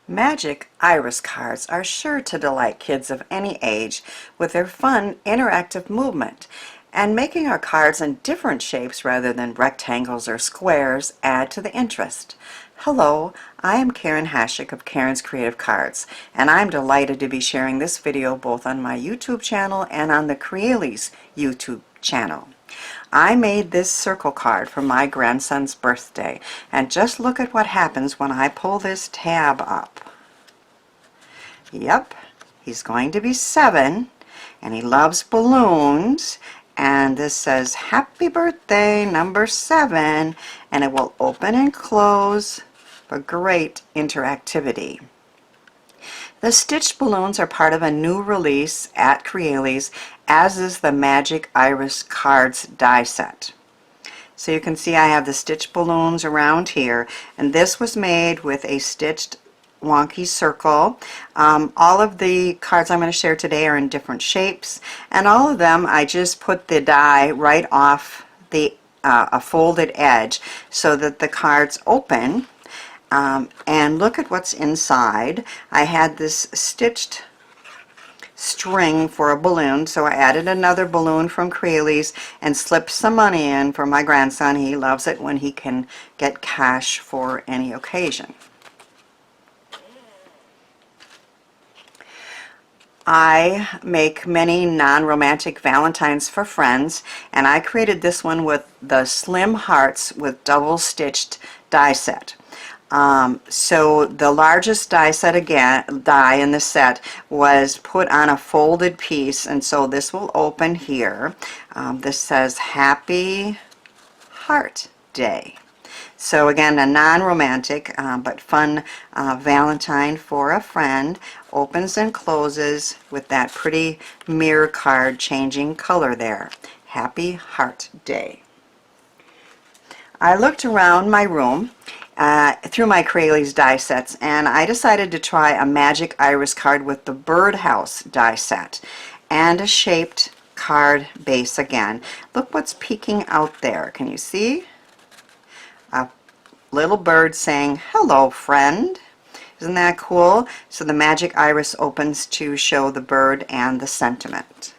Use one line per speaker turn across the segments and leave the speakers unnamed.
Magic Iris cards are sure to delight kids of any age with their fun, interactive movement, and making our cards in different shapes rather than rectangles or squares add to the interest. Hello, I am Karen Hashik of Karen's Creative Cards, and I'm delighted to be sharing this video both on my YouTube channel and on the Crealies YouTube channel. I made this circle card for my grandson's birthday, and just look at what happens when I pull this tab up. Yep, he's going to be 7, and he loves balloons, and this says happy birthday number 7, and it will open and close for great interactivity. The stitched balloons are part of a new release at Crealies, as is the Magic Iris Cardzz die set. So you can see I have the stitched balloons around here, and this was made with a stitched wonky circle. All of the cards I'm going to share today are in different shapes, and all of them I just put the die right off the a folded edge so that the cards open. And look at what's inside. I had this stitched string for a balloon, so I added another balloon from Crealies and slipped some money in for my grandson. He loves it when he can get cash for any occasion. I make many non-romantic valentines for friends, and I created this one with the Slim Hearts with double stitched die set. So the largest die in the set was put on a folded piece, and so this will open here. This says Happy Heart Day. So again, a non-romantic but fun Valentine for a friend. Opens and closes with that pretty mirror card changing color there. Happy Heart Day. I looked around my room through my Crealies die sets, and I decided to try a Magic Iris card with the Birdhouse die set and a shaped card base again. Look what's peeking out there. Can you see? A little bird saying, "Hello, friend." Isn't that cool? So the Magic Iris opens to show the bird and the sentiment.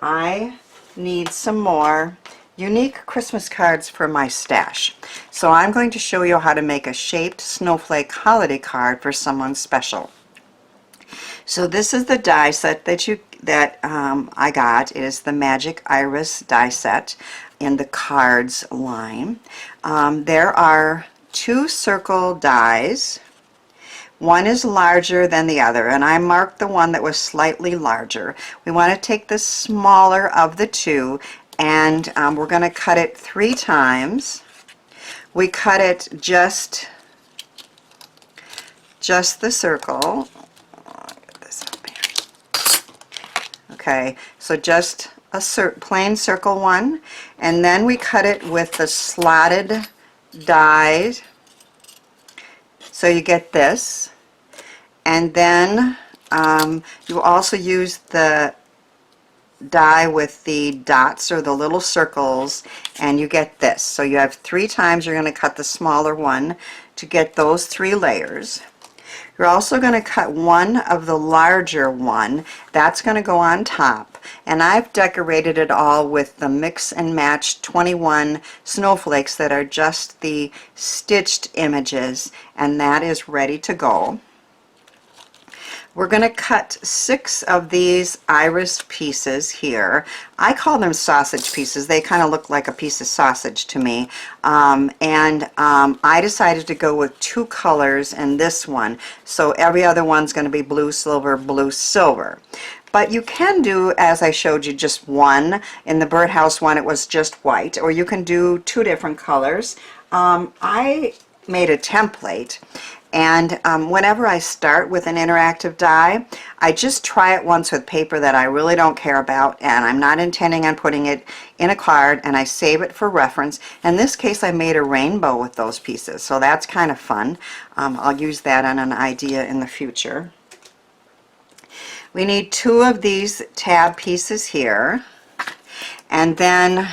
I need some more unique Christmas cards for my stash. So I'm going to show you how to make a shaped snowflake holiday card for someone special. So this is the die set that I got. It is the Magic Iris die set in the cards line. There are 2 circle dies. One is larger than the other, and I marked the one that was slightly larger. We want to take the smaller of the 2, and we're going to cut it 3 times. We cut it just the circle. Get this up here. Okay, so just a plain circle one, and then we cut it with the slotted die, so you get this, and then you also use the die with the dots or the little circles, and you get this. So you have 3 times you're going to cut the smaller one to get those 3 layers. You're also going to cut one of the larger one. That's going to go on top, and I've decorated it all with the Mix and Match 21 snowflakes that are just the stitched images, and that is ready to go. We're going to cut 6 of these iris pieces here. I call them sausage pieces. They kind of look like a piece of sausage to me. I decided to go with 2 colors in this one. So every other one's going to be blue, silver, blue, silver. But you can do, as I showed you, just one. In the Birdhouse one, it was just white. Or you can do 2 different colors. I made a template, and whenever I start with an interactive die, I just try it once with paper that I really don't care about, and I'm not intending on putting it in a card, and I save it for reference. In this case, I made a rainbow with those pieces, so that's kind of fun. I'll use that on an idea in the future. We need 2 of these tab pieces here. And then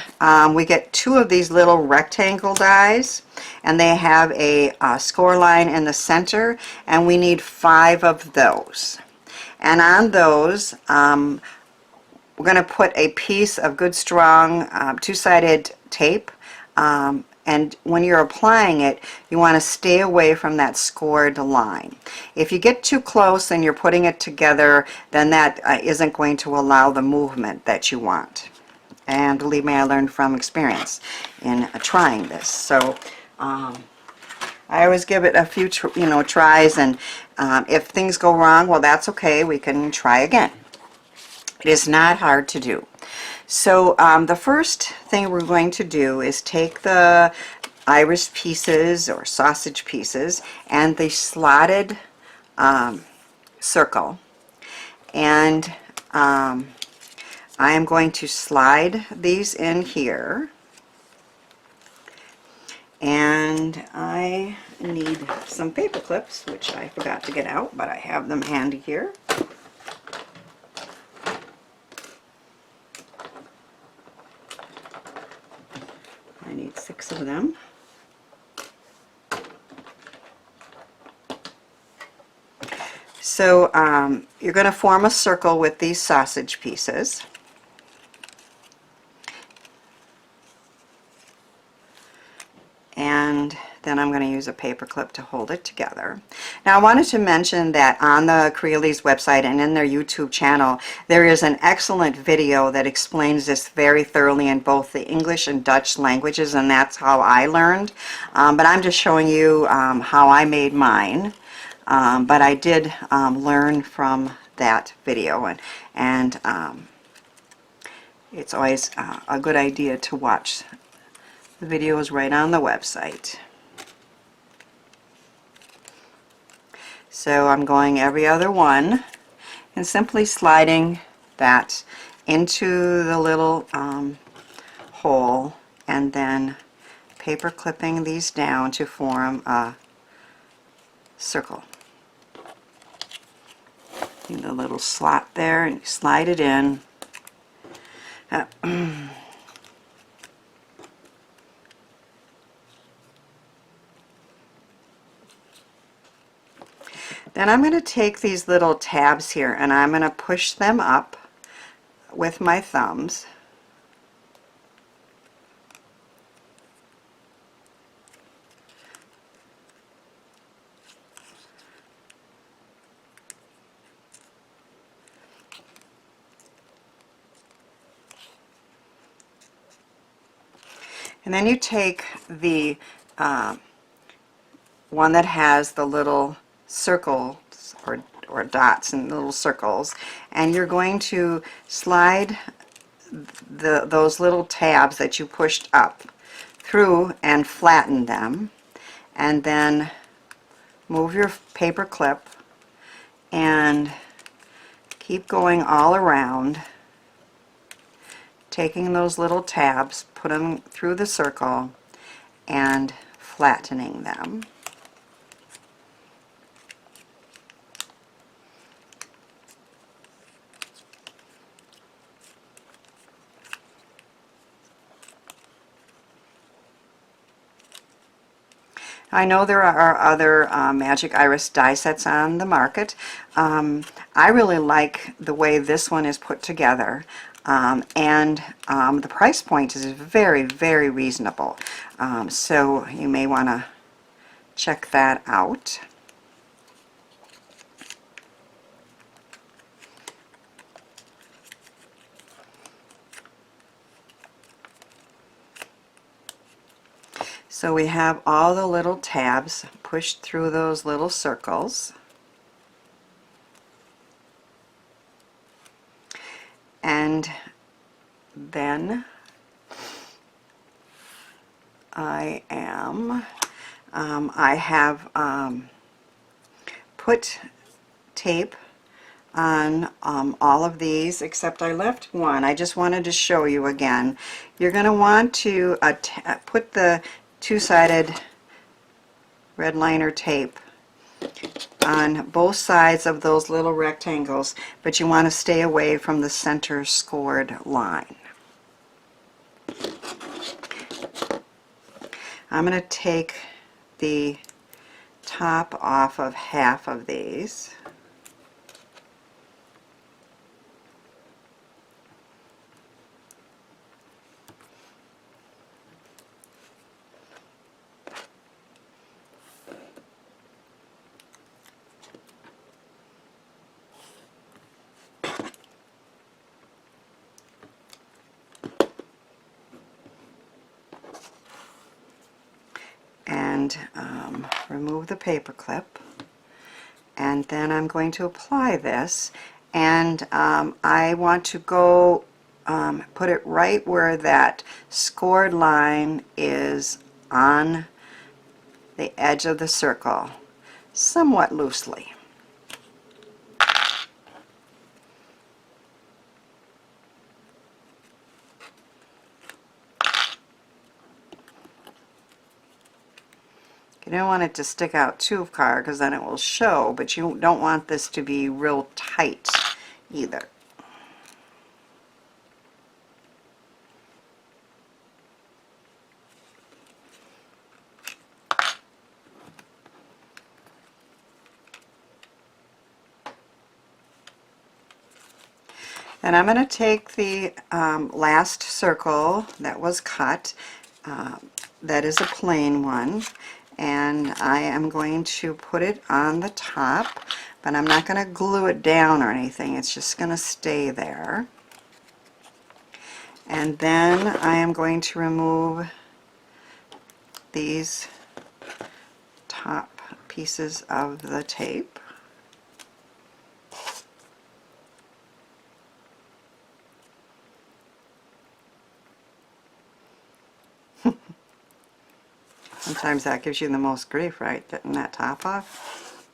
we get 2 of these little rectangle dies, and they have a score line in the center, and we need 5 of those. And on those, we're going to put a piece of good strong two-sided tape, and when you're applying it, you want to stay away from that scored line. If you get too close and you're putting it together, then that isn't going to allow the movement that you want. And believe me, I learned from experience in trying this. So I always give it a few tries, and if things go wrong, well, that's okay. We can try again. It is not hard to do. So the first thing we're going to do is take the iris pieces or sausage pieces and the slotted circle, and I am going to slide these in here, and I need some paper clips, which I forgot to get out, but I have them handy here. I need 6 of them. So you're going to form a circle with these sausage pieces. And then I'm going to use a paper clip to hold it together. Now I wanted to mention that on the Crealies website and in their YouTube channel, there is an excellent video that explains this very thoroughly in both the English and Dutch languages, and that's how I learned. But I'm just showing you how I made mine. But I did learn from that video, and it's always a good idea to watch the videos right on the website. So I'm going every other one and simply sliding that into the little hole, and then paper clipping these down to form a circle. In the little slot there, and you slide it in. Then I'm going to take these little tabs here and I'm going to push them up with my thumbs. And then you take the one that has the little circles or dots and little circles, and you're going to slide those little tabs that you pushed up through and flatten them, and then move your paper clip and keep going all around, taking those little tabs, put them through the circle and flattening them. I know there are other magic iris die sets on the market. I really like the way this one is put together, and the price point is very, very reasonable. So you may want to check that out. So we have all the little tabs pushed through those little circles. And then I have put tape on all of these, except I left one. I just wanted to show you again. You're going to want to put the two-sided red liner tape on both sides of those little rectangles, but you want to stay away from the center scored line. I'm going to take the top off of half of these. And remove the paper clip, and then I'm going to apply this, and I want to go put it right where that scored line is on the edge of the circle, somewhat loosely. You don't want it to stick out too far because then it will show, but you don't want this to be real tight either. Then I'm going to take the last circle that was cut, that is a plain one, and I am going to put it on the top, but I'm not going to glue it down or anything. It's just going to stay there. And then I am going to remove these top pieces of the tape. Sometimes that gives you the most grief, right? Getting that top off.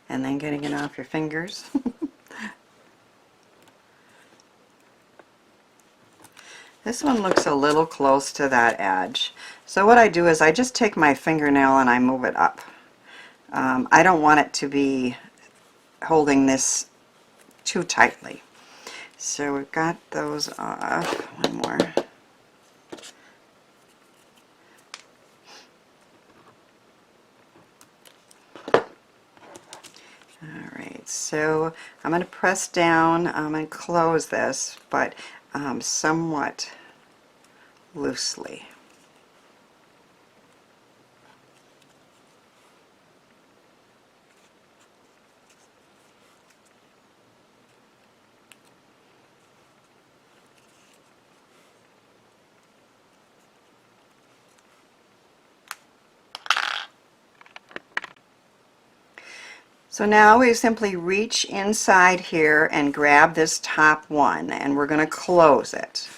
And then getting it off your fingers. This one looks a little close to that edge. So what I do is I just take my fingernail and I move it up. I don't want it to be holding this too tightly. So we've got those off. One more. Alright, so I'm going to press down and close this, but somewhat loosely. So now we simply reach inside here and grab this top one, and we're going to close it.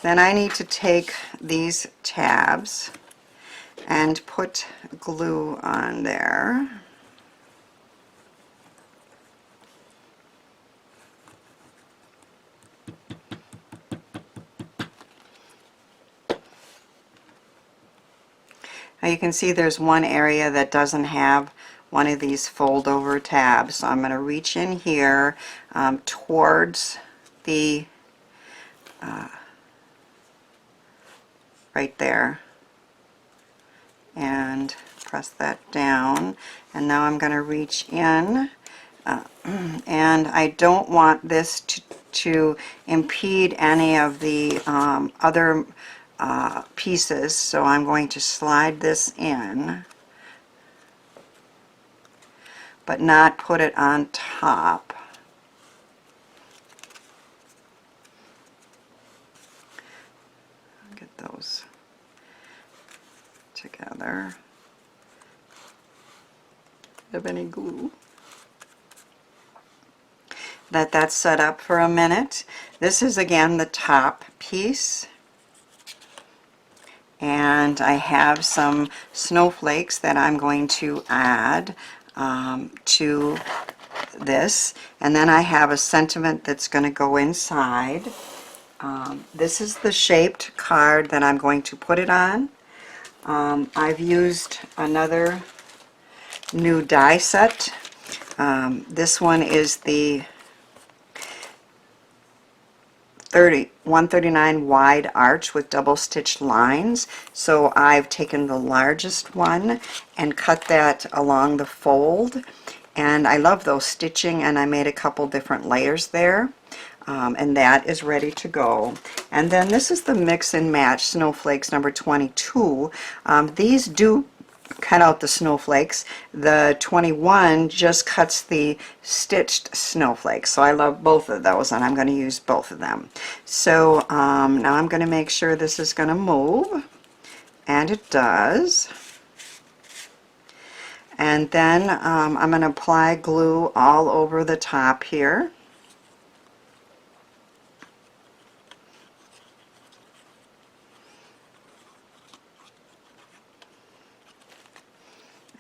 Then I need to take these tabs and put glue on there. Now you can see there's one area that doesn't have one of these fold over tabs, so I'm going to reach in here towards the right there and press that down, and now I'm going to reach in and I don't want this to impede any of the other pieces, so I'm going to slide this in but not put it on top. Get those together. Have any glue? Let that set up for a minute. This is again the top piece, and I have some snowflakes that I'm going to add to this, and then I have a sentiment that's going to go inside. This is the shaped card that I'm going to put it on. I've used another new die set. This one is the 139 wide arch with double stitched lines. So I've taken the largest one and cut that along the fold, and I love those stitching, and I made a couple different layers there. And that is ready to go. And then this is the Mix and Match Snowflakes number 22. These do cut out the snowflakes. The 21 just cuts the stitched snowflakes. So I love both of those, and I'm going to use both of them. So now I'm going to make sure this is going to move, and it does. And then I'm going to apply glue all over the top here.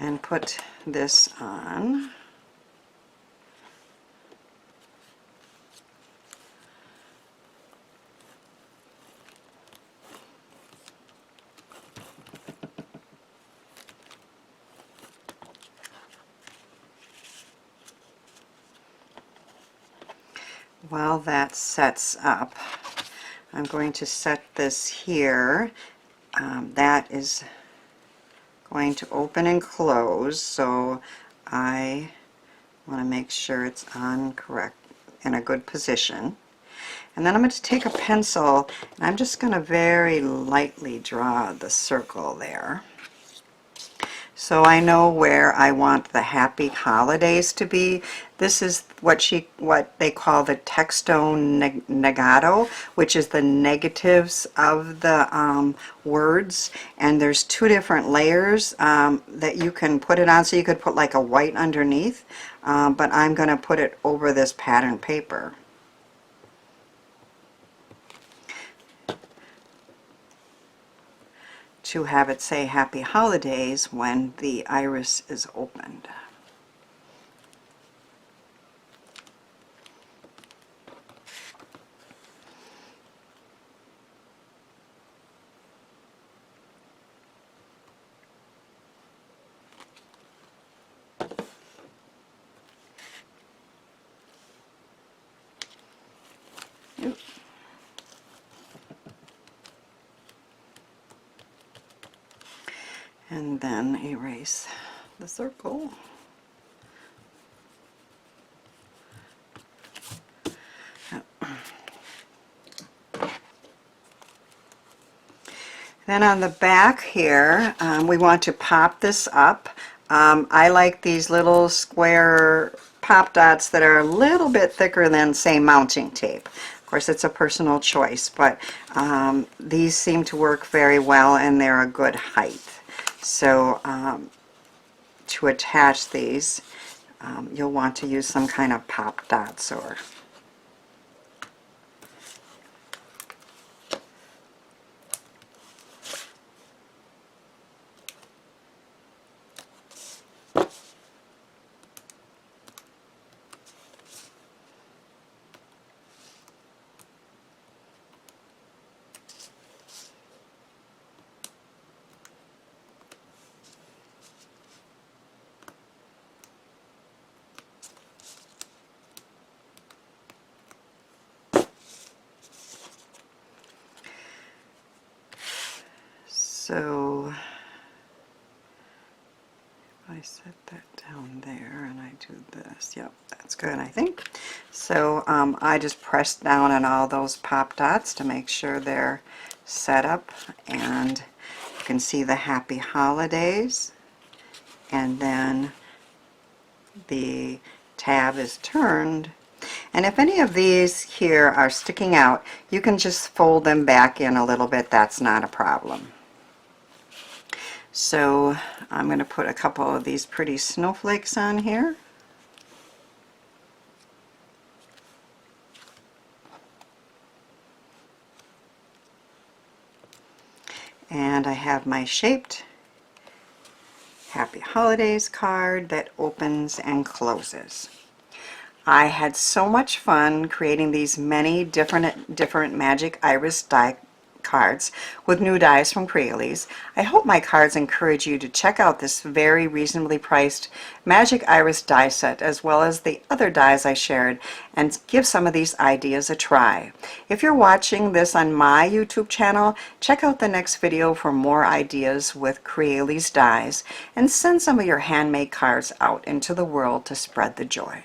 And put this on. While that sets up, I'm going to set this here. That is going to open and close, so I want to make sure it's on correct, in a good position. And then I'm going to take a pencil, and I'm just going to very lightly draw the circle there. So I know where I want the happy holidays to be. This is what they call the texto negato, which is the negatives of the words. And there's two different layers that you can put it on. So you could put like a white underneath, but I'm going to put it over this pattern paper. To have it say Happy Holidays when the iris is opened. Oop. And then erase the circle. Then on the back here, we want to pop this up. I like these little square pop dots that are a little bit thicker than, say, mounting tape. Of course, it's a personal choice, but these seem to work very well, and they're a good height. So to attach these, you'll want to use some kind of pop dots or so if I set that down there and I do this, yep, that's good, I think. So I just press down on all those pop dots to make sure they're set up, and you can see the Happy Holidays, and then the tab is turned. And if any of these here are sticking out, you can just fold them back in a little bit. That's not a problem. So I'm going to put a couple of these pretty snowflakes on here. And I have my shaped Happy Holidays card that opens and closes. I had so much fun creating these many different magic iris die cards with new dies from Crealies. I hope my cards encourage you to check out this very reasonably priced Magic Iris die set as well as the other dies I shared, and give some of these ideas a try. If you're watching this on my YouTube channel, check out the next video for more ideas with Crealies dies, and send some of your handmade cards out into the world to spread the joy.